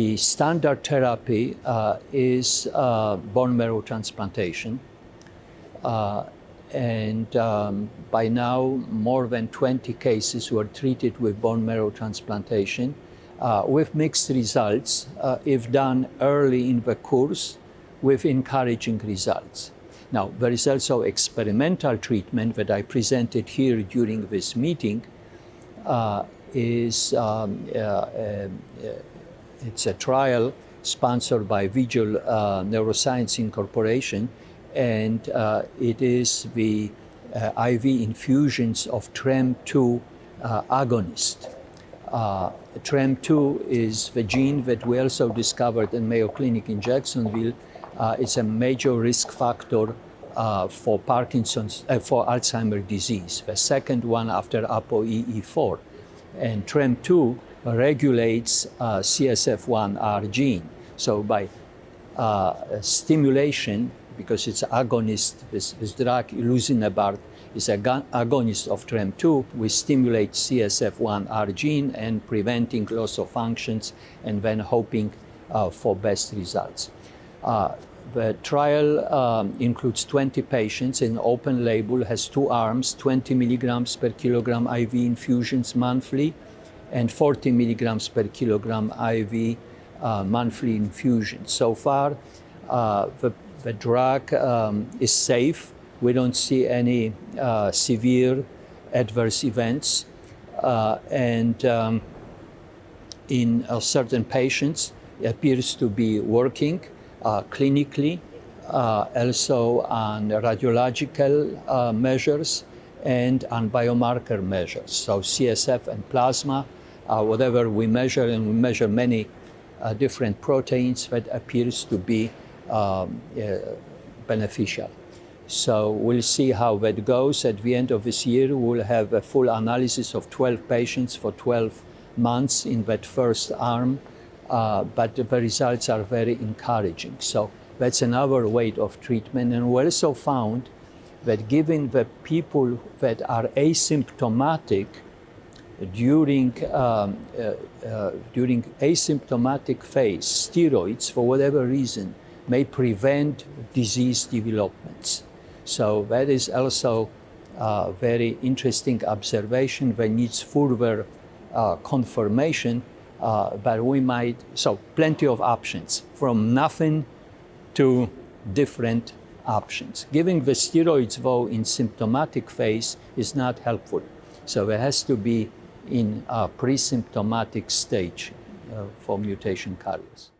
The standard therapy is bone marrow transplantation. By now, more than 20 cases were treated with bone marrow transplantation with mixed results if done early in the course with encouraging results. Now, there is also experimental treatment that I presented here during this meeting. It's a trial sponsored by Visual Neuroscience Incorporation, and it is the IV infusions of TREM2 agonist. TREM2 is the gene that we also discovered in Mayo Clinic in Jacksonville. It's a major risk factor for Alzheimer's disease, the second one after ApoE4. And TREM2 regulates CSF1R gene. So by stimulation, because it's agonist, this drug, iluzanebart, is an agonist of TREM2, we stimulate CSF1R gene and preventing loss of functions and then hoping for best results. The trial includes 20 patients in open label, has 2 arms, 20 milligrams per kilogram IV infusions monthly, and 40 milligrams per kilogram IV monthly infusions. So far, the drug is safe. We don't see any severe adverse events. In certain patients, it appears to be working clinically, also on radiological measures and on biomarker measures. So CSF and plasma, whatever we measure, and we measure many different proteins, that appears to be beneficial. So we'll see how that goes. At the end of this year, we'll have a full analysis of 12 patients for 12 months in that first arm, but the results are very encouraging. So that's another way of treatment. And we also found that given the people that are asymptomatic during asymptomatic phase, steroids, for whatever reason, may prevent disease developments. So that is also a very interesting observation that needs further confirmation, but we might, so plenty of options, from nothing to different options. Giving the steroids, though, in symptomatic phase is not helpful. So it has to be in a pre-symptomatic stage for mutation carriers.